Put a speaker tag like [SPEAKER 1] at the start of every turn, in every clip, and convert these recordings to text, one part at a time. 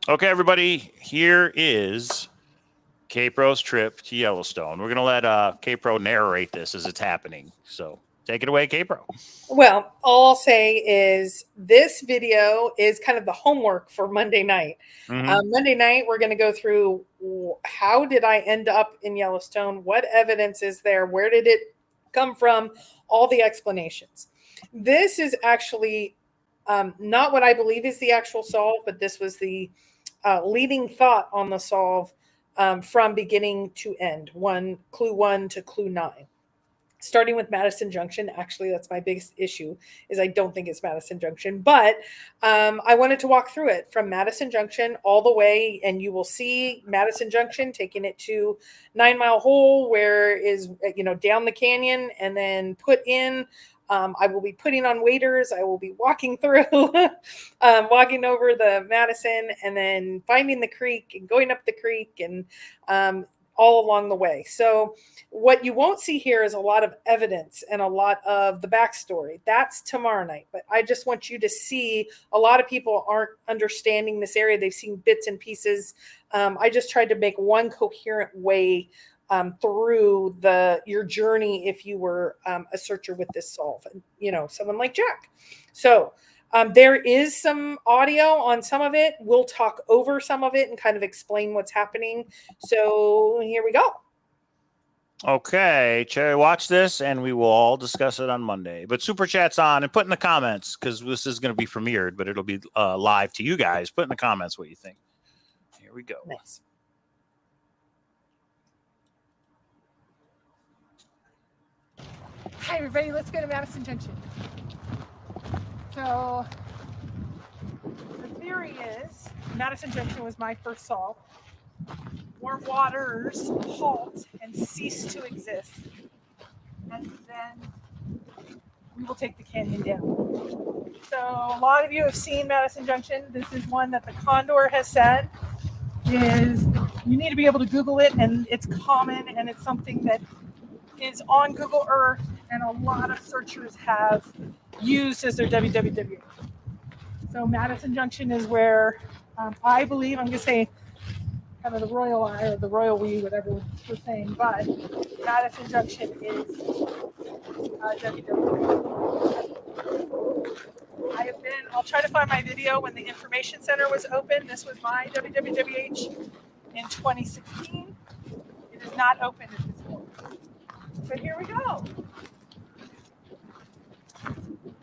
[SPEAKER 1] Okay, everybody, here is Kpro's trip to Yellowstone. We're going to let Kpro narrate this as it's happening. So take it away, Kpro.
[SPEAKER 2] Well, all I'll say is this video is kind of the homework for Monday night. Monday night, we're going to go through how did I end up in Yellowstone? What evidence is there? Where did it come from? All the explanations. This is actually not what I believe is the actual solve, but this was the leading thought on the solve from beginning to end. Clue 1 to clue 9. Starting with Madison Junction. Actually, that's my biggest issue, is I don't think it's Madison Junction, but I wanted to walk through it from Madison Junction all the way, and you will see Madison Junction taking it to 9 Mile Hole, where is, down the canyon, and then put in. I will be putting on waders. I will be walking through, walking over the Madison, and then finding the creek and going up the creek, and all along the way. So what you won't see here is a lot of evidence and a lot of the backstory. That's tomorrow night. But I just want you to see, a lot of people aren't understanding this area. They've seen bits and pieces. I just tried to make one coherent way through your journey if you were a searcher with this solve, someone like Jack. So there is some audio on some of it. We'll talk over some of it and kind of explain what's happening. So here we go.
[SPEAKER 1] Okay, Cherry, watch this, and we will all discuss it on Monday. But Super Chat's on, and put in the comments, because this is going to be premiered, but it'll be live to you guys. Put in the comments what you think. Here we go.
[SPEAKER 2] Nice.
[SPEAKER 3] Hi, everybody. Let's go to Madison Junction. So the theory is Madison Junction was my first solve. Warm waters halt and cease to exist. And then we will take the canyon down. So a lot of you have seen Madison Junction. This is one that the Condor has said is you need to be able to Google it, and it's common, and it's something that is on Google Earth, and a lot of searchers have used as their www. So Madison Junction is where I believe, I'm going to say kind of the royal I or the royal we, whatever we're saying, but Madison Junction is www. I'll try to find my video when the information center was open. This was my www in 2016. It is not open at this point. But here we go.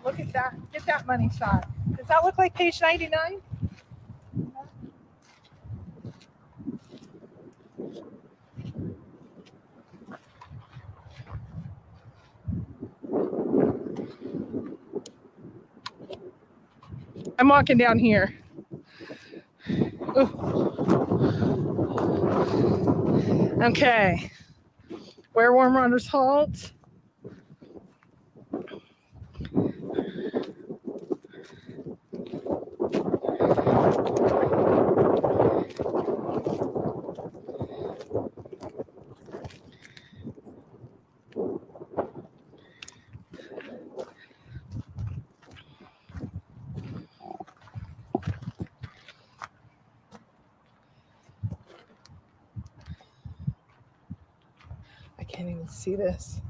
[SPEAKER 3] Look at that. Get that money shot. Does that look like page 99? I'm walking down here. Ooh. Okay. Where warm waters halt. I can't even see this.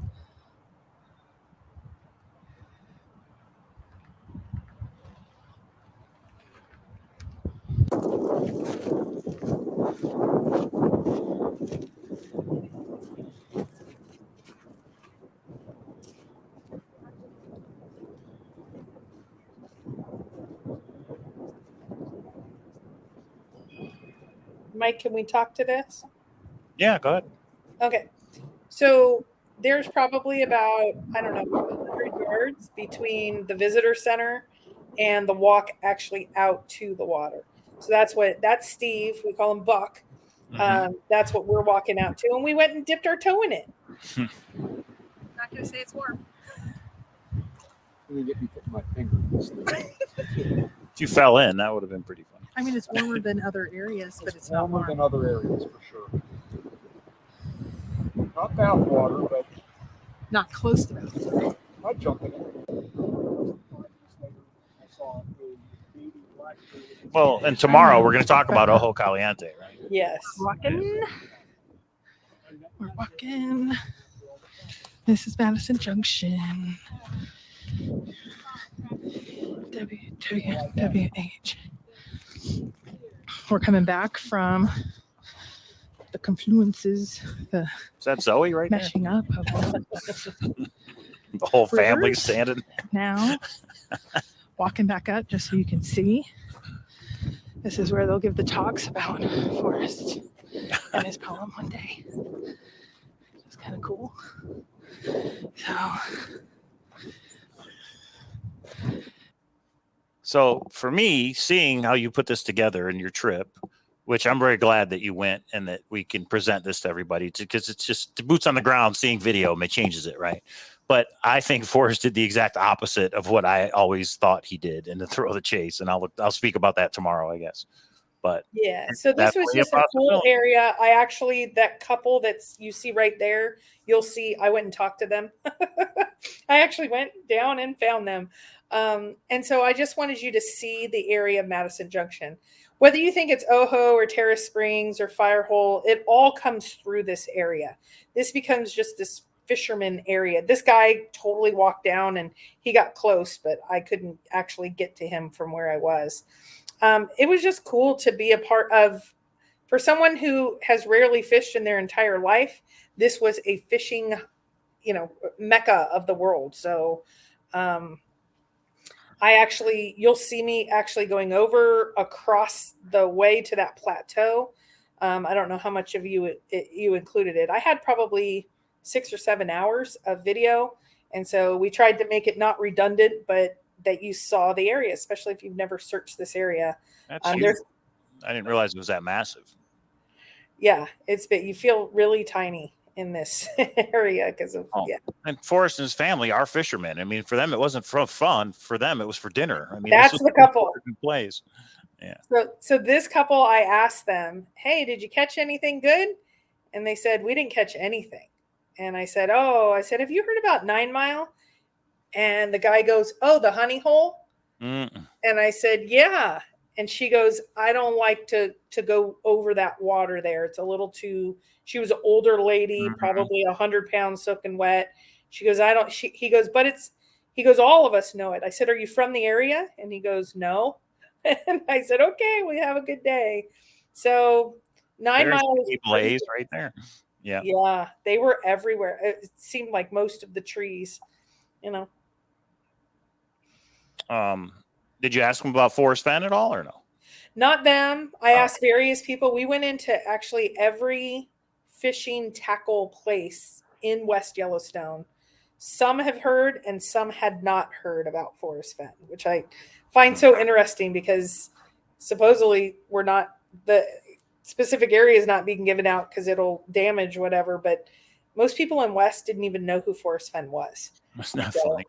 [SPEAKER 2] Mike, can we talk to this?
[SPEAKER 1] Yeah, go ahead.
[SPEAKER 2] Okay. So there's probably about, 100 yards between the visitor center and the walk actually out to the water. So that's Steve. We call him Buck. That's what we're walking out to. And we went and dipped our toe in it. Not going to say it's warm.
[SPEAKER 4] Let me get me my finger in this thing.
[SPEAKER 1] If you fell in, that would have been pretty fun.
[SPEAKER 3] I mean, it's warmer than other areas, but it's not
[SPEAKER 4] warmer
[SPEAKER 3] warm.
[SPEAKER 4] than other areas for sure. Not bath water, but
[SPEAKER 3] not close to that.
[SPEAKER 4] I jumped in it. I saw a baby black
[SPEAKER 1] Well, and tomorrow we're going to talk about Ojo Caliente, right?
[SPEAKER 2] Yes.
[SPEAKER 3] Walking. We're walking. This is Madison Junction. WH. We're coming back from the confluences, the
[SPEAKER 1] Is that Zoe right there?
[SPEAKER 3] meshing up of
[SPEAKER 1] The whole family
[SPEAKER 3] rivers.
[SPEAKER 1] standing.
[SPEAKER 3] Now. Walking back up just so you can see. This is where they'll give the talks about Forrest and his poem one day. It's kind of cool.
[SPEAKER 1] So for me, seeing how you put this together in your trip, which I'm very glad that you went and that we can present this to everybody, because it's just the boots on the ground, seeing video changes it, right? But I think Forrest did the exact opposite of what I always thought he did in the Thrill of the Chase, and I'll speak about that tomorrow, I guess. But
[SPEAKER 2] yeah, so this was just a cool area. I actually, that couple that's you see right there, you'll see I went and talked to them. I actually went down and found them. And so I just wanted you to see the area of Madison Junction. Whether you think it's Ojo or Terrace Springs or Firehole, it all comes through this area. This becomes just this fisherman area. This guy totally walked down and he got close, but I couldn't actually get to him from where I was. It was just cool to be a part of, for someone who has rarely fished in their entire life, this was a fishing, mecca of the world. So, you'll see me actually going over across the way to that plateau. I don't know how much of you included it. I had probably 6 or 7 hours of video. And so we tried to make it not redundant, but that you saw the area, especially if you've never searched this area.
[SPEAKER 1] That's huge. I didn't realize it was that massive.
[SPEAKER 2] Yeah, it's big. You feel really tiny in this area because of
[SPEAKER 1] And Forrest and his family are fishermen. I mean, for them it wasn't for fun. For them it was for dinner. I mean,
[SPEAKER 2] that's the couple.
[SPEAKER 1] Plays. Yeah.
[SPEAKER 2] So this couple, I asked them, "Hey, did you catch anything good?" And they said, "We didn't catch anything." And I said, "Have you heard about 9 Mile?" And the guy goes, "Oh, the honey hole."
[SPEAKER 1] Mm-mm.
[SPEAKER 2] And I said, "Yeah." And she goes, "I don't like to go over that water there. It's a little too." She was an older lady, probably 100 pounds soaking wet. She goes, he goes, he goes, "All of us know it." I said, "Are you from the area?" And he goes, "No." And I said, "Okay, we have a good day." So 9 Mile was
[SPEAKER 1] blaze right there. Yeah.
[SPEAKER 2] Yeah, they were everywhere. It seemed like most of the trees,
[SPEAKER 1] Did you ask them about Forrest Fenn at all or no?
[SPEAKER 2] Not them. I asked various people. We went into actually every fishing tackle place in West Yellowstone. Some have heard and some had not heard about Forrest Fenn, which I find so interesting because supposedly the specific area is not being given out because it'll damage whatever, but most people in West didn't even know who Forrest Fenn was.
[SPEAKER 1] That's not funny.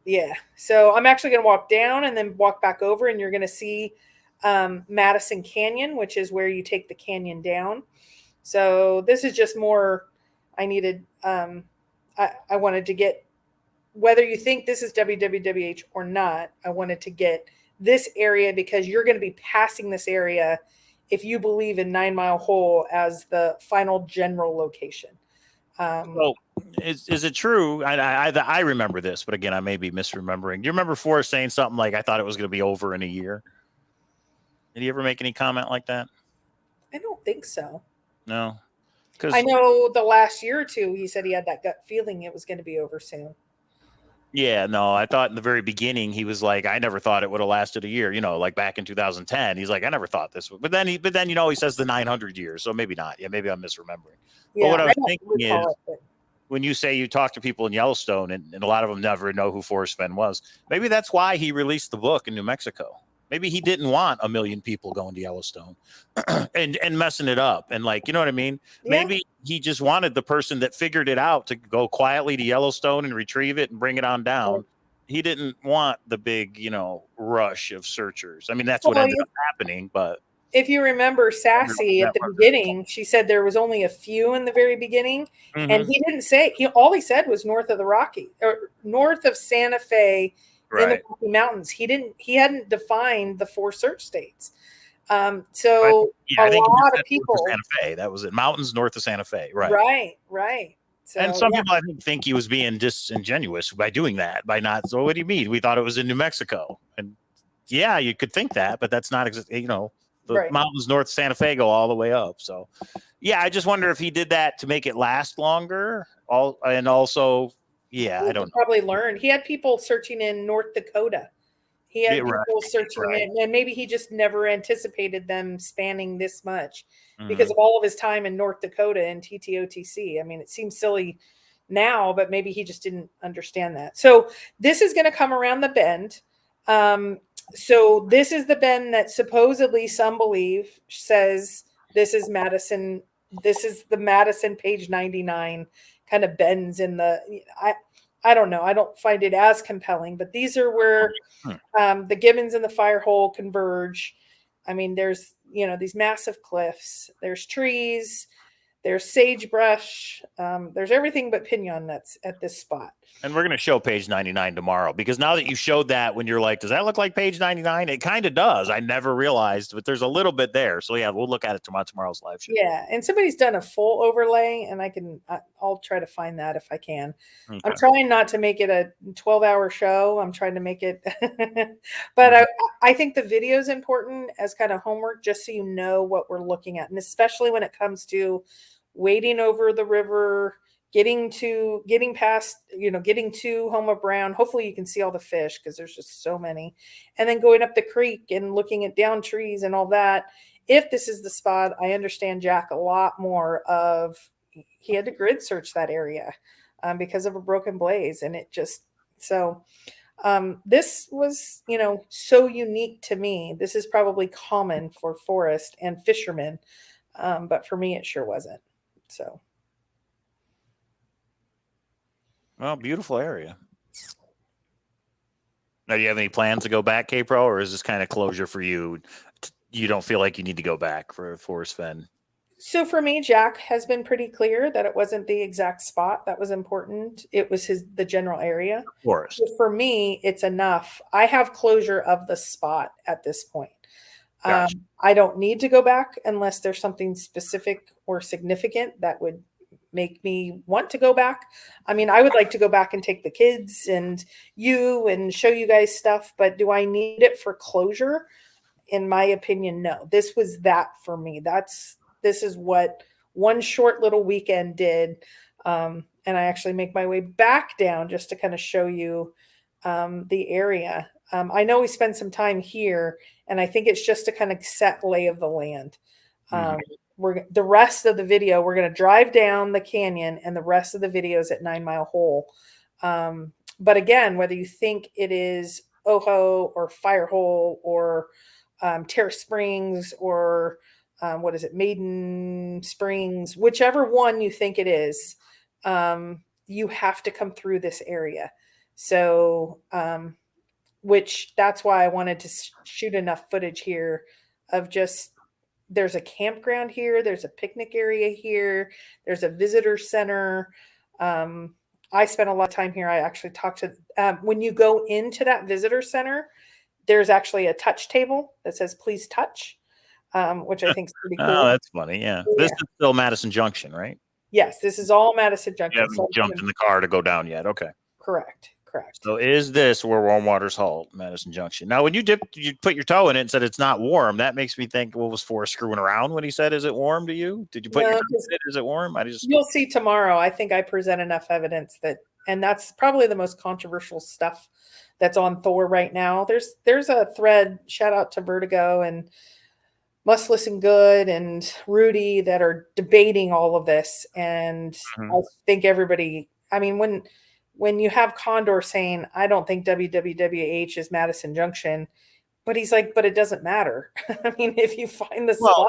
[SPEAKER 2] Yeah. So I'm actually going to walk down and then walk back over, and you're going to see Madison Canyon, which is where you take the canyon down. So this is just more, I needed, I wanted to get, whether you think this is WWWH or not, I wanted to get this area because you're going to be passing this area if you believe in 9 Mile Hole as the final general location.
[SPEAKER 1] Well, is it true? I remember this, but again, I may be misremembering. Do you remember Forrest saying something like, "I thought it was going to be over in a year"? Did he ever make any comment like that?
[SPEAKER 2] I don't think so.
[SPEAKER 1] No,
[SPEAKER 2] I know the last year or two, he said he had that gut feeling it was going to be over soon.
[SPEAKER 1] Yeah, no, I thought in the very beginning he was like, "I never thought it would have lasted a year." Like back in 2010, he's like, "I never thought this would." But then he says the 900 years, so maybe not. Yeah, maybe I'm misremembering.
[SPEAKER 2] Yeah,
[SPEAKER 1] but what I was thinking is, when you say you talk to people in Yellowstone and a lot of them never know who Forrest Fenn was, maybe that's why he released the book in New Mexico. Maybe he didn't want 1 million people going to Yellowstone and messing it up. And you know what I mean? Yeah. Maybe he just wanted the person that figured it out to go quietly to Yellowstone and retrieve it and bring it on down. He didn't want the big, rush of searchers. I mean, that's what ended up happening. But
[SPEAKER 2] if you remember Sassy at the beginning, she said there was only a few in the very beginning. And he didn't say, all he said was north of the Rocky or north of Santa Fe in the
[SPEAKER 1] Right.
[SPEAKER 2] Rocky Mountains. He hadn't defined the 4 search states.
[SPEAKER 1] I
[SPEAKER 2] So a
[SPEAKER 1] think he just
[SPEAKER 2] lot
[SPEAKER 1] said
[SPEAKER 2] of people,
[SPEAKER 1] north of Santa Fe. That was it. Mountains north of Santa Fe. Right.
[SPEAKER 2] right.
[SPEAKER 1] And
[SPEAKER 2] So
[SPEAKER 1] some
[SPEAKER 2] yeah,
[SPEAKER 1] people, I think he was being disingenuous by doing that, by not. So what do you mean? We thought it was in New Mexico. And yeah, you could think that, but that's not, the
[SPEAKER 2] right.
[SPEAKER 1] mountains north of Santa Fe go all the way up. So yeah, I just wonder if he did that to make it last longer. And also, yeah, I don't know.
[SPEAKER 2] Probably learned. He had people searching in North Dakota. He had
[SPEAKER 1] Yeah, right,
[SPEAKER 2] people searching
[SPEAKER 1] right.
[SPEAKER 2] in, and maybe he just never anticipated them spanning this much because
[SPEAKER 1] Mhm.
[SPEAKER 2] of all of his time in North Dakota and TTOTC. I mean, it seems silly now, but maybe he just didn't understand that. So this is going to come around the bend. So this is the bend that supposedly some believe says this is Madison. This is the Madison page 99 kind of bends in the. I don't know. I don't find it as compelling, but these are where the Gibbons and the Firehole converge. I mean, there's these massive cliffs. There's trees. There's sagebrush. There's everything but pinon nuts at this spot.
[SPEAKER 1] And we're going to show page 99 tomorrow, because now that you showed that, when you're like, does that look like page 99? It kind of does. I never realized, but there's a little bit there. So yeah, we'll look at it tomorrow's live show.
[SPEAKER 2] Yeah, and somebody's done a full overlay, and I'll try to find that if I can.
[SPEAKER 1] Okay.
[SPEAKER 2] I'm trying not to make it a 12-hour show. I'm trying to make it, but I think the video is important as kind of homework, just so you know what we're looking at, and especially when it comes to wading over the river, getting past, getting to Homa Brown. Hopefully you can see all the fish because there's just so many, and then going up the creek and looking at down trees and all that. If this is the spot, I understand Jack a lot more of, he had to grid search that area because of a broken blaze. And it just, so this was, so unique to me. This is probably common for Forrest and fishermen. But for me, it sure wasn't. So.
[SPEAKER 1] Well, beautiful area. Now, do you have any plans to go back, Kpro, or is this kind of closure for you? You don't feel like you need to go back for Forrest Fenn?
[SPEAKER 2] So for me, Jack has been pretty clear that it wasn't the exact spot that was important. It was the general area.
[SPEAKER 1] Of course.
[SPEAKER 2] So for me, it's enough. I have closure of the spot at this point.
[SPEAKER 1] Gotcha.
[SPEAKER 2] I don't need to go back unless there's something specific or significant that would make me want to go back. I mean, I would like to go back and take the kids and you and show you guys stuff, but do I need it for closure? In my opinion, no. This was that for me. This is what one short little weekend did. And I actually make my way back down just to kind of show you the area. I know we spent some time here, and I think it's just to kind of set lay of the land. The rest of the video, we're going to drive down the canyon, and the rest of the video is at 9 Mile Hole. But again, whether you think it is Ojo or Firehole or Terrace Springs or what is it, Maiden Springs, whichever one you think it is, you have to come through this area. So, which that's why I wanted to shoot enough footage here of just, there's a campground here, there's a picnic area here, there's a visitor center. I spent a lot of time here. I actually talked to, when you go into that visitor center, there's actually a touch table that says, please touch, which I think is pretty cool.
[SPEAKER 1] Oh, that's funny. Yeah. This is still Madison Junction, right?
[SPEAKER 2] Yes, this is all Madison Junction.
[SPEAKER 1] You haven't jumped in the car to go down yet. Okay.
[SPEAKER 2] Correct.
[SPEAKER 1] So is this where warm waters halt, Madison Junction? Now, when you put your toe in it and said it's not warm, that makes me think, what was Forrest screwing around when he said, is it warm to you? Did you put your toe in it? Is it warm?
[SPEAKER 2] You'll see tomorrow. I think I present enough evidence that, and that's probably the most controversial stuff that's on Thor right now. There's a thread, shout out to Vertigo and Must Listen Good and Rudy, that are debating all of this. And I think everybody, I mean, when you have Condor saying, I don't think WWWH is Madison Junction, but he's like, but it doesn't matter. I mean, if you find the spot.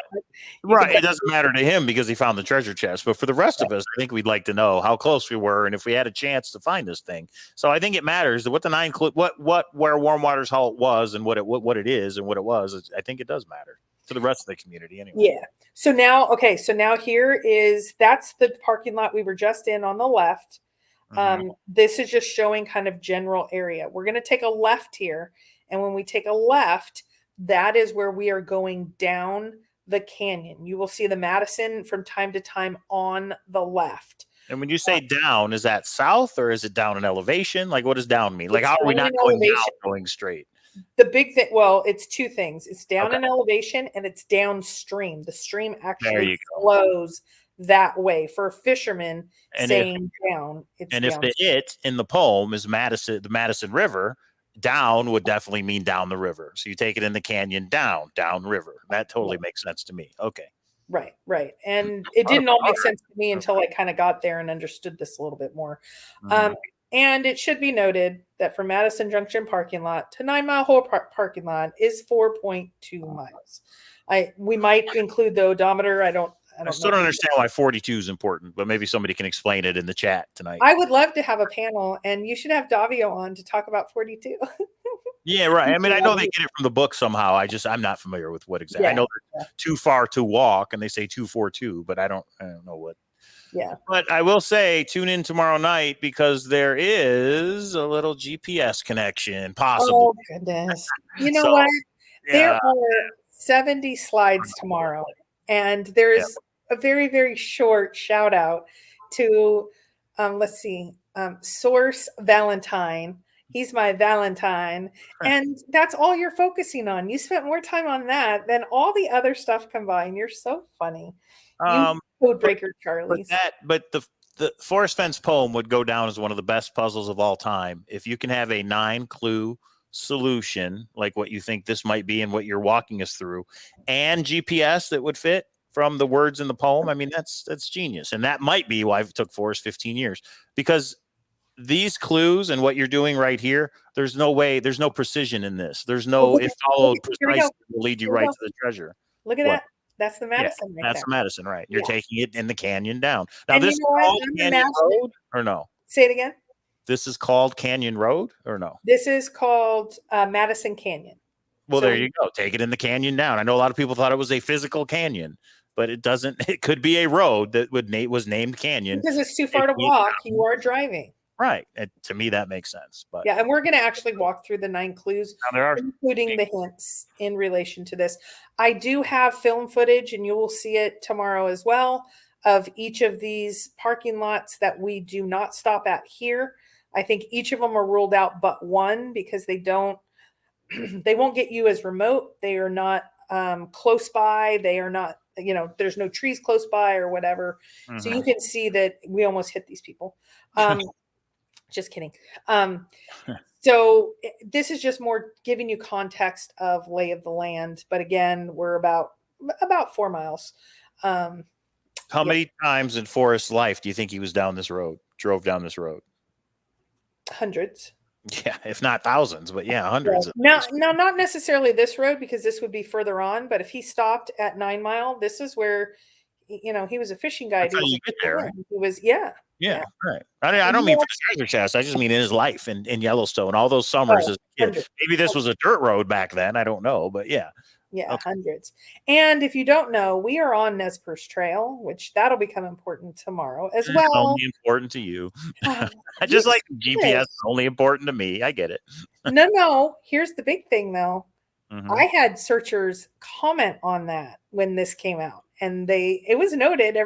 [SPEAKER 1] Right. It doesn't matter to him because he found the treasure chest. But for the rest of us, I think we'd like to know how close we were and if we had a chance to find this thing. So I think it matters what the where Warm Waters Halt was and what it is and what it was. I think it does matter to the rest of the community anyway.
[SPEAKER 2] Yeah. So now, okay. So now that's the parking lot we were just in on the left. This is just showing kind of general area. We're going to take a left here. And when we take a left, that is where we are going down the canyon. You will see the Madison from time to time on the left.
[SPEAKER 1] And when you say down, is that south or is it down in elevation? Like, what does down mean? Like, how are we not going down, going straight?
[SPEAKER 2] The big thing, well, it's two things. It's down in elevation and it's downstream. The stream actually flows that way. For a fisherman saying down, it's
[SPEAKER 1] and if the it in the poem is Madison, the Madison River, down would definitely mean down the river. So you take it in the canyon, down river. That totally makes sense to me. Okay.
[SPEAKER 2] Right. And it didn't all make sense to me until I kind of got there and understood this a little bit more. And it should be noted that from Madison Junction parking lot to 9 Mile Hole parking lot is 4.2 miles. We might include the odometer. I still
[SPEAKER 1] don't understand why 42 is important, but maybe somebody can explain it in the chat tonight.
[SPEAKER 2] I would love to have a panel, and you should have Davio on to talk about 42.
[SPEAKER 1] Yeah, right. I mean, I know they get it from the book somehow. I'm not familiar with what exactly. I know they're too far to walk, and they say 242, but I don't know what.
[SPEAKER 2] Yeah.
[SPEAKER 1] But I will say, tune in tomorrow night because there is a little GPS connection possible.
[SPEAKER 2] Oh goodness! You know what? There are 70 slides tomorrow, and there's a very, very short shout out to let's see, Source Valentine. He's my Valentine. And that's all you're focusing on. You spent more time on that than all the other stuff combined. You're so funny. Codebreaker Charlie.
[SPEAKER 1] But the Forrest Fenn's poem would go down as one of the best puzzles of all time. If you can have a 9-clue solution, like what you think this might be and what you're walking us through, and GPS that would fit from the words in the poem, I mean, that's genius. And that might be why it took Forrest 15 years, because these clues and what you're doing right here, there's no precision in this. There's no, it followed precisely will lead you right to the treasure.
[SPEAKER 2] Look at that. That's the Madison right
[SPEAKER 1] that's
[SPEAKER 2] there.
[SPEAKER 1] the Madison, right? You're taking it in the canyon down. Now,
[SPEAKER 2] and
[SPEAKER 1] this is called Canyon Road or no?
[SPEAKER 2] Say it again.
[SPEAKER 1] This is called Canyon Road or no?
[SPEAKER 2] This is called Madison Canyon.
[SPEAKER 1] Well, there you go. Take it in the canyon down. I know a lot of people thought it was a physical canyon, but it doesn't. It could be a road that was named Canyon.
[SPEAKER 2] Because it's too far to walk. You are driving.
[SPEAKER 1] Right. To me, that makes sense. But
[SPEAKER 2] yeah, and we're going to actually walk through the 9 clues, including the hints in relation to this. I do have film footage, and you will see it tomorrow as well, of each of these parking lots that we do not stop at here. I think each of them are ruled out but one because they won't get you as remote. They are not close by. They are not, there's no trees close by or whatever. Mm-hmm. So you can see that we almost hit these people. Just kidding. So this is just more giving you context of lay of the land. But again, we're about 4 miles.
[SPEAKER 1] How many times in Forrest's life do you think he was drove down this road?
[SPEAKER 2] Hundreds.
[SPEAKER 1] Yeah, if not thousands, but hundreds.
[SPEAKER 2] No, not necessarily this road because this would be further on. But if he stopped at 9 Mile, this is where, he was a fishing guide.
[SPEAKER 1] That's how you get there, right?
[SPEAKER 2] He was,
[SPEAKER 1] right. I don't mean for the treasure chest. I just mean in his life in Yellowstone, all those summers as a kid. Maybe this was a dirt road back then. I don't know, but yeah.
[SPEAKER 2] Yeah, okay. Hundreds. And if you don't know, we are on Nez Perce Trail, which that'll become important tomorrow as well. It's
[SPEAKER 1] only important to you. I just like GPS is only important to me. I get it.
[SPEAKER 2] No. Here's the big thing, though. Mm-hmm. I had searchers comment on that when this came out. And it was noted.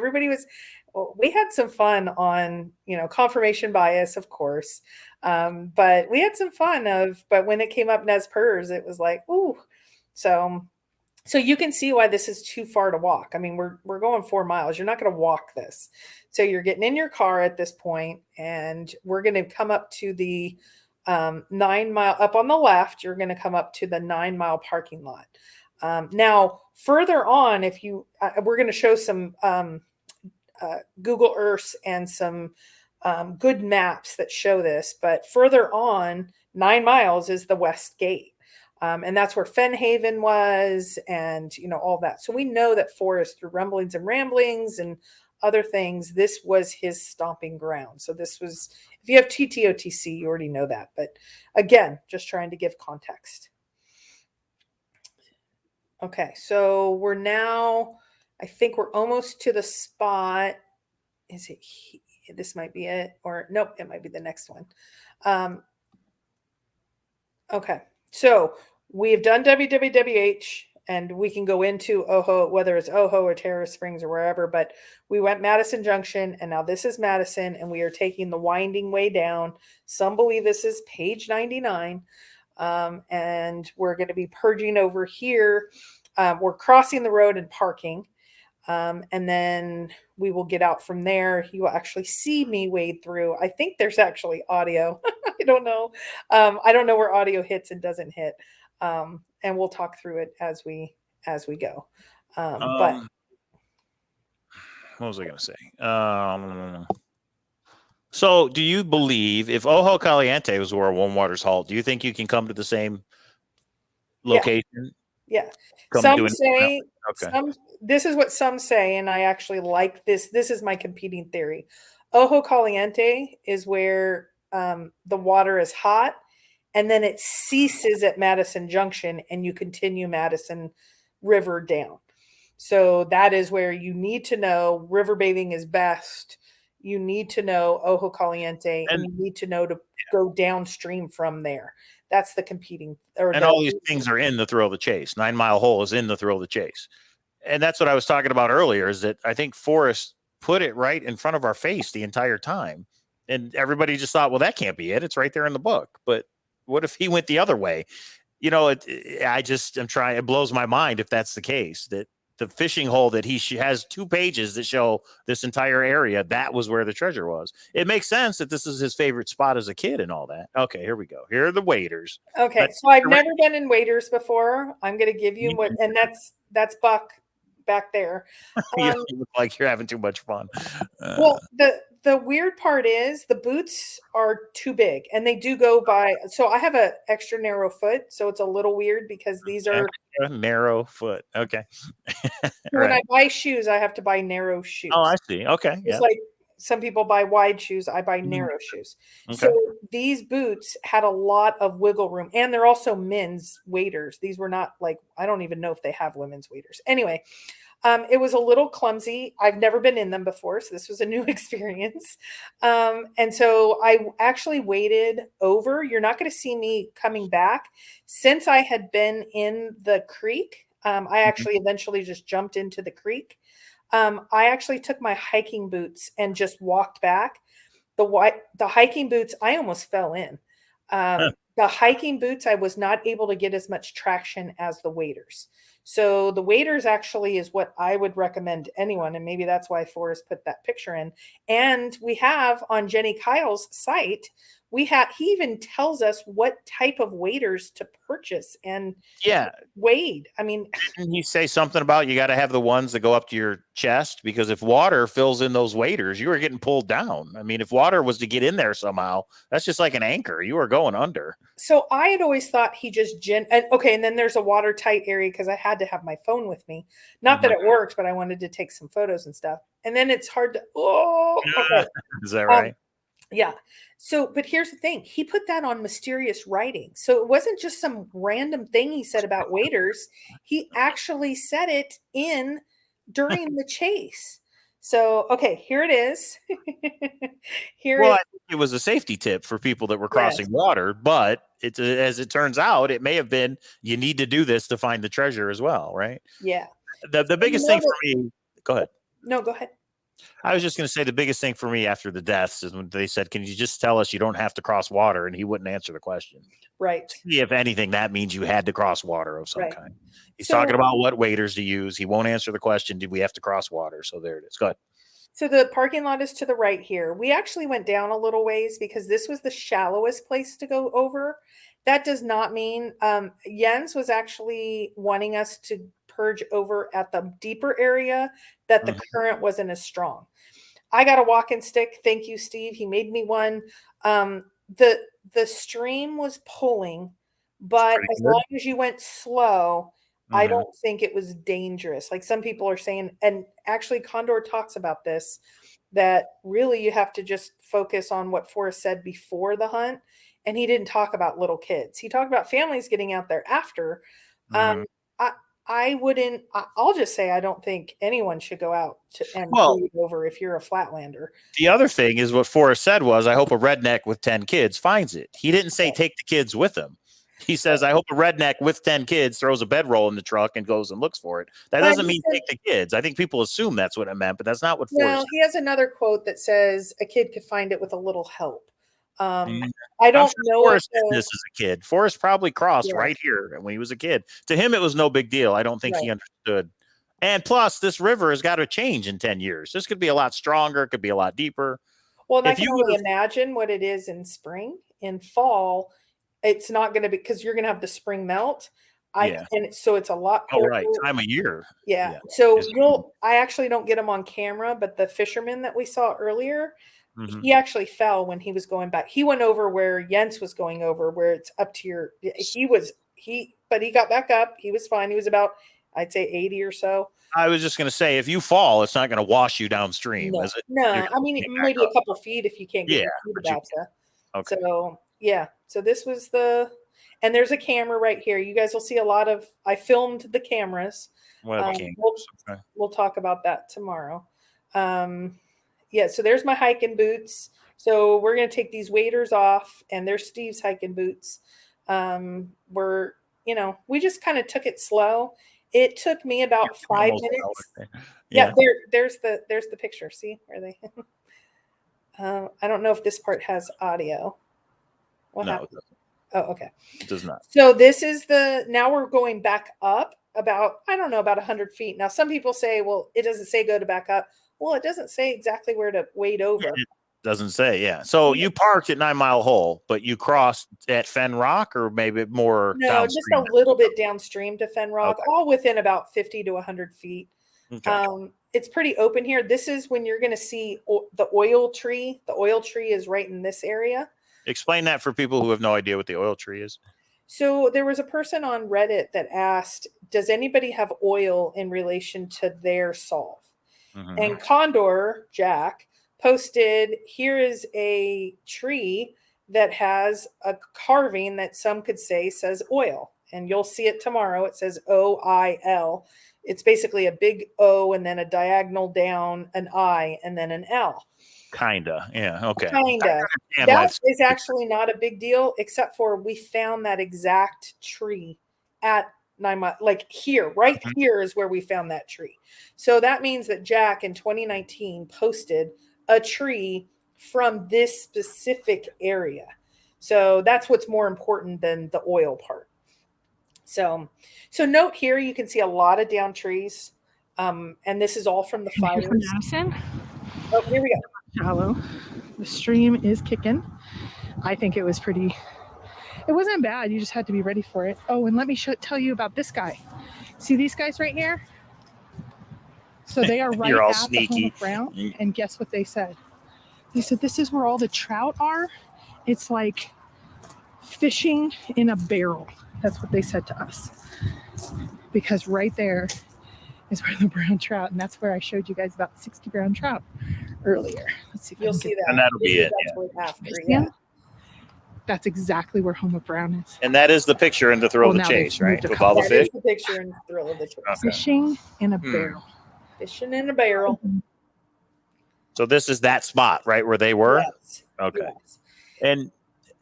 [SPEAKER 2] We had some fun on, confirmation bias, of course. But we had some fun but when it came up Nez Perce, it was like, ooh. So you can see why this is too far to walk. I mean, we're going 4 miles. You're not going to walk this. So you're getting in your car at this point, and we're going to come up to the 9 Mile up on the left. You're going to come up to the 9 Mile parking lot. Now, further on, we're going to show some Google Earth and some good maps that show this. But further on, 9 miles is the West Gate. And that's where Fenhaven was and, all that. So we know that Forrest, through rumblings and ramblings and other things, this was his stomping ground. So this was, if you have TTOTC, you already know that. But again, just trying to give context. Okay, so we're now, I think we're almost to the spot. Is it this might be it, or nope, it might be the next one. Okay, so we've done WWWH, and we can go into Ojo, whether it's Ojo or Terrace Springs or wherever, but we went Madison Junction, and now this is Madison, and we are taking the winding way down. Some believe this is page 99, and we're going to be purging over here. We're crossing the road and parking, and then we will get out from there. You will actually see me wade through. I think there's actually audio. I don't know. I don't know where audio hits and doesn't hit. And we'll talk through it as we go. But
[SPEAKER 1] what was I going to say? So do you believe if Ojo Caliente was where Warm Waters halt, do you think you can come to the same location?
[SPEAKER 2] Yeah.
[SPEAKER 1] Come
[SPEAKER 2] Some
[SPEAKER 1] to
[SPEAKER 2] say,
[SPEAKER 1] okay.
[SPEAKER 2] This is what some say, and I actually like this. This is my competing theory. Ojo Caliente is where the water is hot, and then it ceases at Madison Junction, and you continue Madison River down. So that is where you need to know river bathing is best. You need to know Ojo Caliente, and you need to know to go downstream from there. That's the competing.
[SPEAKER 1] And all these things are in the Thrill of the Chase. 9 Mile Hole is in the Thrill of the Chase. And that's what I was talking about earlier, is that I think Forrest put it right in front of our face the entire time. And everybody just thought, well, that can't be it. It's right there in the book. But what if he went the other way? You know, I'm trying, it blows my mind if that's the case, that the fishing hole that he has 2 pages that show this entire area, that was where the treasure was. It makes sense that this is his favorite spot as a kid and all that. Okay, here we go. Here are the waders.
[SPEAKER 2] Okay, so I've never been in waders before. I'm going to give you what, and that's Buck back there.
[SPEAKER 1] You look like you're having too much fun.
[SPEAKER 2] Well, the weird part is the boots are too big, and they do go by. So I have an extra narrow foot, so it's a little weird because these are
[SPEAKER 1] narrow foot. Okay.
[SPEAKER 2] When I buy shoes, I have to buy narrow shoes.
[SPEAKER 1] Oh, I see. Okay.
[SPEAKER 2] It's like some people buy wide shoes. I buy narrow shoes. Okay. So these boots had a lot of wiggle room, and they're also men's waders. These were not like, I don't even know if they have women's waders. Anyway, it was a little clumsy. I've never been in them before, so this was a new experience. And so I actually waded over. You're not going to see me coming back. Since I had been in the creek, I actually eventually just jumped into the creek. I actually took my hiking boots and just walked back. The hiking boots, I almost fell in. The hiking boots, I was not able to get as much traction as the waders. So the waders actually is what I would recommend to anyone. And maybe that's why Forrest put that picture in. And we have on Jenny Kyle's site, he even tells us what type of waders to purchase and wade. I mean,
[SPEAKER 1] didn't he say something about you got to have the ones that go up to your chest? Because if water fills in those waders, you are getting pulled down. I mean, if water was to get in there somehow, that's just like an anchor. You are going under.
[SPEAKER 2] So I had always thought he just and then there's a watertight area because I had to have my phone with me. Not that it worked, but I wanted to take some photos and stuff. And then it's hard to okay.
[SPEAKER 1] Is that right?
[SPEAKER 2] Yeah. So, but here's the thing. He put that on mysterious writing. So it wasn't just some random thing he said about waders. He actually said it during the chase. So, okay, here it is.
[SPEAKER 1] I think it was a safety tip for people that were crossing water, but as it turns out, it may have been, you need to do this to find the treasure as well, right?
[SPEAKER 2] Yeah.
[SPEAKER 1] The biggest thing for me, go ahead.
[SPEAKER 2] No, go ahead.
[SPEAKER 1] I was just going to say the biggest thing for me after the deaths is when they said, can you just tell us you don't have to cross water? And he wouldn't answer the question.
[SPEAKER 2] Right.
[SPEAKER 1] If anything, that means you had to cross water of some kind. He's talking about what waders to use. He won't answer the question, did we have to cross water? So there it is. Go ahead.
[SPEAKER 2] So the parking lot is to the right here. We actually went down a little ways because this was the shallowest place to go over. That does not mean Jens was actually wanting us to purge over at the deeper area that the current wasn't as strong. I got a walking stick. Thank you, Steve. He made me one. The stream was pulling, but as long as you went slow, I don't think it was dangerous. Like some people are saying, and actually Condor talks about this, that really you have to just focus on what Forrest said before the hunt. And he didn't talk about little kids. He talked about families getting out there after. I wouldn't. I'll just say I don't think anyone should go out and
[SPEAKER 1] Well,
[SPEAKER 2] wade over if you're a flatlander.
[SPEAKER 1] The other thing is what Forrest said was, I hope a redneck with 10 kids finds it. He didn't say take the kids with him. He says, I hope a redneck with 10 kids throws a bedroll in the truck and goes and looks for it. That doesn't mean take the kids. I think people assume that's what it meant, but that's not what Forrest said.
[SPEAKER 2] He has another quote that says a kid could find it with a little help. I don't know.
[SPEAKER 1] Forrest did this as a kid. Forrest probably crossed right here when he was a kid. To him, it was no big deal. I don't think he understood. And plus, this river has got to change in 10 years. This could be a lot stronger. It could be a lot deeper.
[SPEAKER 2] Well, I can only imagine what it is in spring. In fall, it's not going to be, because you're going to have the spring melt. And so it's a lot colder.
[SPEAKER 1] Oh, right. Time of year.
[SPEAKER 2] Yeah. So I actually don't get them on camera, but the fisherman that we saw earlier, he actually fell when he was going back. He went over where Jens was going over, where it's up to but he got back up. He was fine. He was about, I'd say 80 or so.
[SPEAKER 1] I was just going to say, if you fall, it's not going to wash you downstream, is it?
[SPEAKER 2] No, I mean, maybe a couple of feet if you can't get your feet about you. Okay. So, so this was and there's a camera right here. You guys will see I filmed the cameras. We'll talk about that tomorrow. So there's my hiking boots. So we're going to take these waders off, and there's Steve's hiking boots. We just kind of took it slow. It took me about 5 minutes. Yeah, there's the picture. See where they? I don't know if this part has audio. What happened? It doesn't. Oh, okay.
[SPEAKER 1] It does not.
[SPEAKER 2] So this is now we're going back up about 100 feet. Now some people say, well, it doesn't say go to back up. Well, it doesn't say exactly where to wade over.
[SPEAKER 1] Yeah, it doesn't say, yeah. So you parked at 9 Mile Hole, but you crossed at Fenn Rock, or maybe more downstream?
[SPEAKER 2] Just a little bit downstream to Fenn Rock, all within about 50 to 100 feet. Okay. It's pretty open here. This is when you're going to see the oil tree. The oil tree is right in this area.
[SPEAKER 1] Explain that for people who have no idea what the oil tree is.
[SPEAKER 2] So there was a person on Reddit that asked, does anybody have oil in relation to their solve? And Condor Jack posted, here is a tree that has a carving that some could say says oil. And you'll see it tomorrow. It says OIL. It's basically a big O and then a diagonal down, an I, and then an L.
[SPEAKER 1] Kinda. Yeah. Okay.
[SPEAKER 2] Kinda. That is actually not a big deal, except for we found that exact tree at 9 Mile, like here, right here is where we found that tree. So that means that Jack in 2019 posted a tree from this specific area. So that's what's more important than the oil part. So note here, you can see a lot of down trees. And this is all from the fires.
[SPEAKER 3] Madison.
[SPEAKER 2] Oh, here we go.
[SPEAKER 3] Shallow. The stream is kicking. I think it was pretty. It wasn't bad. You just had to be ready for it. Oh, and let me tell you about this guy. See these guys right here? So they are right at the home of Brown. And guess what they said? They said, this is where all the trout are. It's like fishing in a barrel. That's what they said to us. Because right there is where the brown trout, and that's where I showed you guys about 60 brown trout earlier. Let's see if
[SPEAKER 2] you'll see that.
[SPEAKER 1] And that'll be it.
[SPEAKER 2] Yeah.
[SPEAKER 3] That's exactly where Home of Brown is.
[SPEAKER 1] And that is the picture in the Thrill of the Chase, right? With all the fish.
[SPEAKER 2] That is the picture in the Thrill of the Chase.
[SPEAKER 1] Okay.
[SPEAKER 3] Fishing in a barrel.
[SPEAKER 2] Fishing in a barrel.
[SPEAKER 1] So this is that spot, right, where they were?
[SPEAKER 2] Yes.
[SPEAKER 1] Okay. Yes. And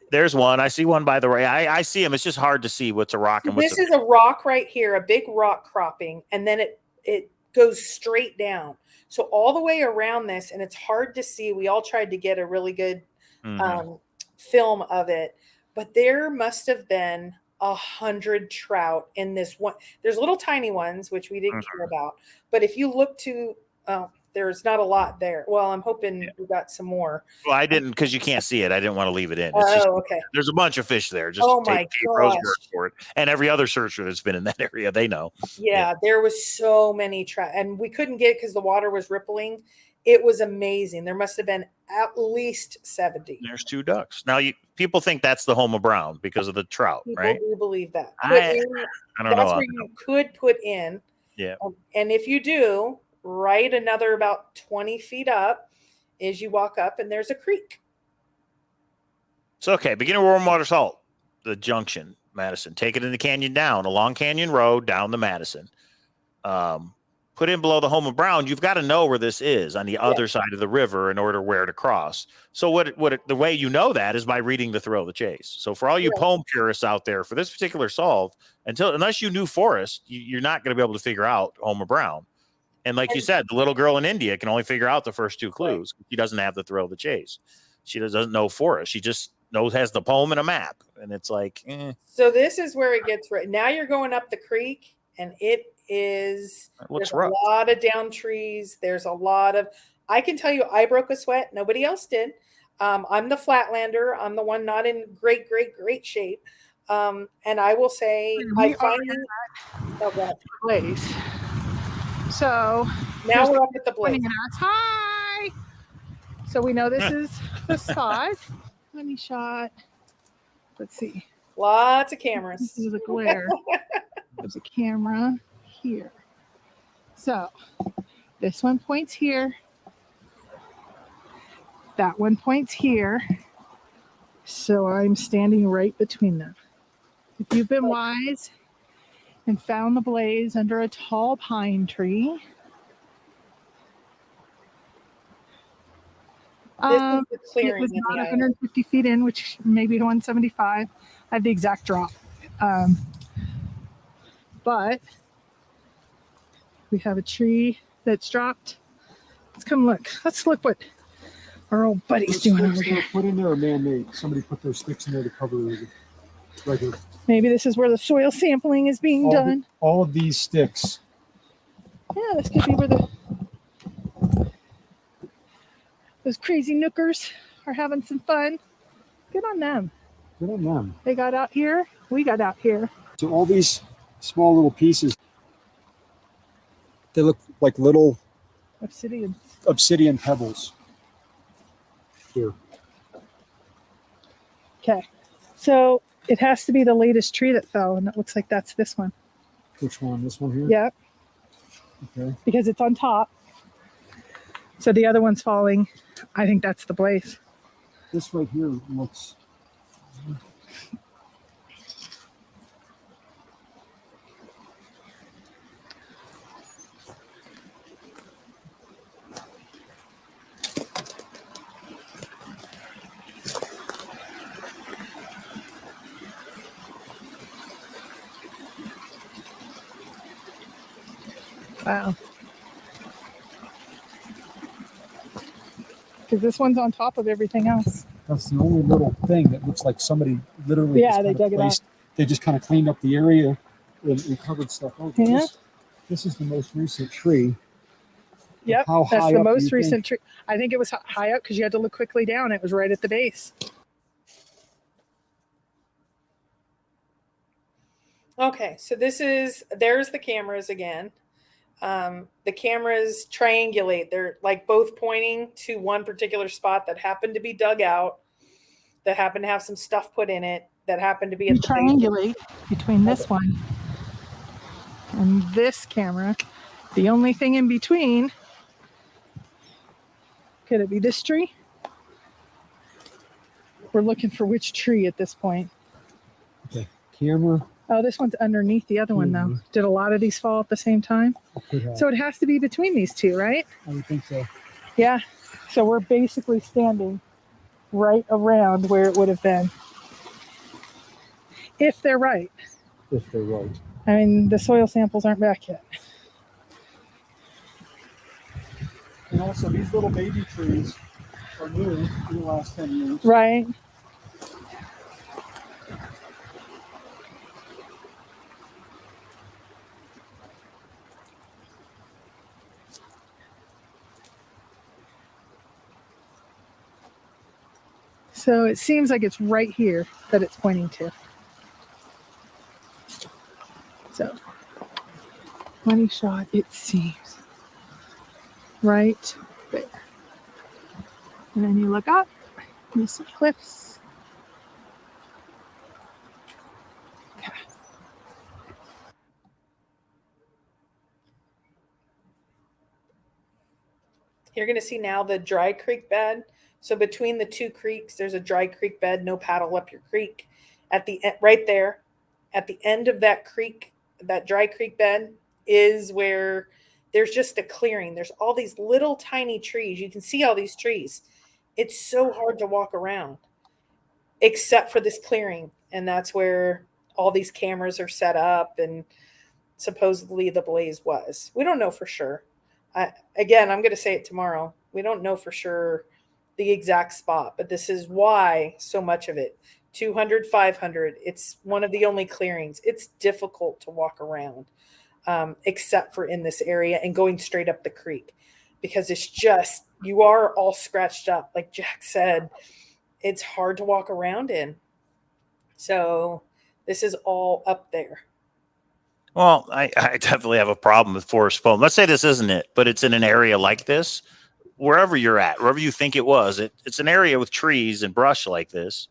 [SPEAKER 1] there's one. I see one by the way. I see them. It's just hard to see what's a rock and what's
[SPEAKER 2] this is a rock right here, a big rock cropping, and then it goes straight down. So all the way around this, and it's hard to see. We all tried to get a really good film of it, but there must have been 100 trout in this one. There's little tiny ones, which we didn't care about. But if you look to, there's not a lot there. Well, I'm hoping we got some more.
[SPEAKER 1] Well, I didn't, because you can't see it. I didn't want to leave it in.
[SPEAKER 2] It's okay.
[SPEAKER 1] There's a bunch of fish there. Just take Kpro's word for it. And every other searcher that's been in that area, they know.
[SPEAKER 2] Yeah. There was so many trout, and we couldn't get it because the water was rippling. It was amazing. There must have been at least 70.
[SPEAKER 1] There's 2 ducks. Now, people think that's the home of Brown because of the trout, right?
[SPEAKER 2] People do believe that.
[SPEAKER 1] I don't know.
[SPEAKER 2] That's where you could put in.
[SPEAKER 1] Yeah.
[SPEAKER 2] And if you do, right another about 20 feet up as you walk up, and there's a creek.
[SPEAKER 1] So, okay, beginner warm water salt, the junction. Madison. Take it in the canyon down, along Canyon Road, down to Madison. Put in below the home of Brown. You've got to know where this is on the other side of the river in order where to cross. So the way you know that is by reading the Thrill of the Chase. So for all you poem purists out there, for this particular solve, unless you knew Forrest, you're not going to be able to figure out Homer Brown. And like you said, the little girl in India can only figure out the first two clues. She doesn't have the Thrill of the Chase. She doesn't know Forrest. She just has the poem and a map. And it's like,
[SPEAKER 2] So this is where it gets right. Now you're going up the creek, and there's
[SPEAKER 1] rough.
[SPEAKER 2] A lot of down trees. There's a lot of, I can tell you, I broke a sweat. Nobody else did. I'm the Flatlander. I'm the one not in great shape. And I will say, I finally,
[SPEAKER 3] place. So
[SPEAKER 2] now we're up at the blaze.
[SPEAKER 3] Hi. So we know this is the spot. Money shot. Let's see.
[SPEAKER 2] Lots of cameras.
[SPEAKER 3] This is a glare. There's a camera here. So this one points here. That one points here. So I'm standing right between them. If you've been wise and found the blaze under a tall pine tree,
[SPEAKER 2] This is the clearing.
[SPEAKER 3] it was about 150 feet in, which maybe 175. I have the exact drop. But we have a tree that's dropped. Let's come look. Let's look what our old buddy's doing over here.
[SPEAKER 4] Put in there or man-made. Somebody put those sticks in there to cover it. Right here.
[SPEAKER 3] Maybe this is where the soil sampling is being done.
[SPEAKER 4] All of these sticks.
[SPEAKER 3] Yeah, this could be where those crazy nookers are having some fun. Good on them.
[SPEAKER 4] Good on them.
[SPEAKER 3] They got out here. We got out here.
[SPEAKER 4] So all these small little pieces, they look like little obsidian pebbles. Here.
[SPEAKER 3] Okay. So it has to be the latest tree that fell, and it looks like that's this one.
[SPEAKER 4] Which one? This one here?
[SPEAKER 3] Yep.
[SPEAKER 4] Okay.
[SPEAKER 3] Because it's on top. So the other one's falling. I think that's the blaze.
[SPEAKER 4] This right here looks...
[SPEAKER 3] Wow. Because this one's on top of everything else.
[SPEAKER 4] That's the only little thing that looks like somebody literally
[SPEAKER 3] they dug it up.
[SPEAKER 4] They just kind of cleaned up the area and covered stuff over.
[SPEAKER 3] Yeah.
[SPEAKER 4] This is the most recent tree.
[SPEAKER 3] Yep,
[SPEAKER 4] How
[SPEAKER 3] that's
[SPEAKER 4] high
[SPEAKER 3] the
[SPEAKER 4] up do
[SPEAKER 3] most
[SPEAKER 4] you
[SPEAKER 3] recent
[SPEAKER 4] think?
[SPEAKER 3] tree. I think it was high up because you had to look quickly down. It was right at the base.
[SPEAKER 2] Okay, so there's the cameras again. The cameras triangulate. They're like both pointing to one particular spot that happened to be dug out, that happened to have some stuff put in it, that happened to be at the
[SPEAKER 3] triangulate between this one and this camera. The only thing in between, could it be this tree? We're looking for which tree at this point.
[SPEAKER 4] Okay, camera.
[SPEAKER 3] Oh, this one's underneath the other one, though. Did a lot of these fall at the same time? So it has to be between these two, right?
[SPEAKER 4] I would think so.
[SPEAKER 3] Yeah. So we're basically standing right around where it would have been. If they're right.
[SPEAKER 4] If they're right.
[SPEAKER 3] I mean, the soil samples aren't back yet.
[SPEAKER 4] And also, these little baby trees are new in the last 10 years.
[SPEAKER 3] Right. So it seems like it's right here that it's pointing to. So, money shot, it seems. Right there. And then you look up, and you see cliffs. Okay.
[SPEAKER 2] You're going to see now the dry creek bed. So between the two creeks, there's a dry creek bed. No paddle up your creek. At the right there, at the end of that creek, that dry creek bed, is where there's just a clearing. There's all these little tiny trees. You can see all these trees. It's so hard to walk around except for this clearing. And that's where all these cameras are set up and supposedly the blaze was. We don't know for sure. Again, I'm going to say it tomorrow. We don't know for sure the exact spot, but this is why so much of it, 200, 500, it's one of the only clearings. It's difficult to walk around, except for in this area and going straight up the creek, because it's just, you are all scratched up. Like Jack said, it's hard to walk around in. So this is all up there.
[SPEAKER 1] Well, I definitely have a problem with Forrest Fenn. Let's say this isn't it, but it's in an area like this, wherever you're at, wherever you think it was. It's an area with trees and brush like this.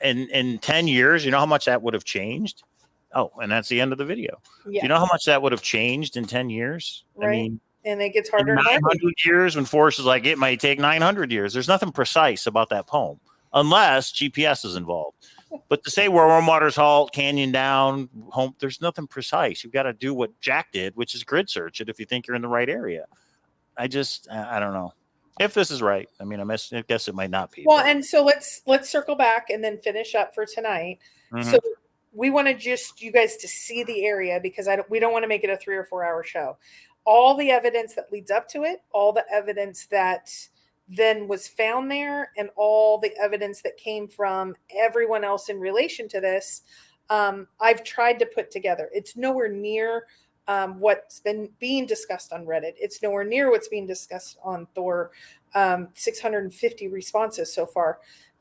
[SPEAKER 1] In 10 years, you know how much that would have changed? Oh, and that's the end of the video.
[SPEAKER 2] Yeah.
[SPEAKER 1] Do you know how much that would have changed in 10 years?
[SPEAKER 2] Right.
[SPEAKER 1] I mean,
[SPEAKER 2] and it gets harder.
[SPEAKER 1] 900 years, when Forrest is like, it might take 900 years. There's nothing precise about that poem, unless GPS is involved. But to say where warm waters halt, canyon down, home, there's nothing precise. You've got to do what Jack did, which is grid search it if you think you're in the right area. I don't know if this is right. I mean, I guess it might not be.
[SPEAKER 2] Well, and so let's circle back and then finish up for tonight.
[SPEAKER 1] Mm-hmm.
[SPEAKER 2] So we want to just you guys to see the area, because we don't want to make it a 3 or 4 hour show. All the evidence that leads up to it, all the evidence that then was found there, and all the evidence that came from everyone else in relation to this, I've tried to put together. It's nowhere near what's been being discussed on Reddit. It's nowhere near what's being discussed on Thor. 650 responses so far.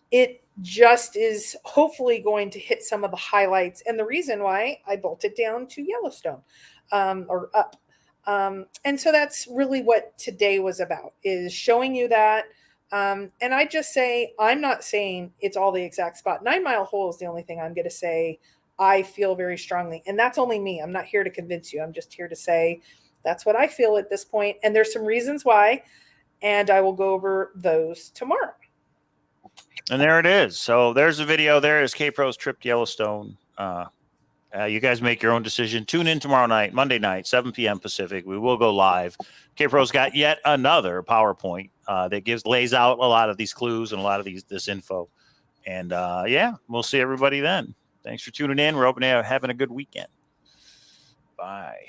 [SPEAKER 2] It just is hopefully going to hit some of the highlights, and the reason why I bolted down to Yellowstone or up. And so that's really what today was about, is showing you that. And I just say, I'm not saying it's all the exact spot. 9 Mile Hole is the only thing I'm going to say I feel very strongly. And that's only me. I'm not here to convince you. I'm just here to say that's what I feel at this point. And there's some reasons why, and I will go over those tomorrow.
[SPEAKER 1] And there it is. So there's a video. There is Kpro's trip to Yellowstone. You guys make your own decision. Tune in tomorrow night, Monday night, 7 p.m. Pacific. We will go live. Kpro's got yet another PowerPoint that lays out a lot of these clues and a lot of this info. And yeah, we'll see everybody then. Thanks for tuning in. We're hoping to having a good weekend. Bye.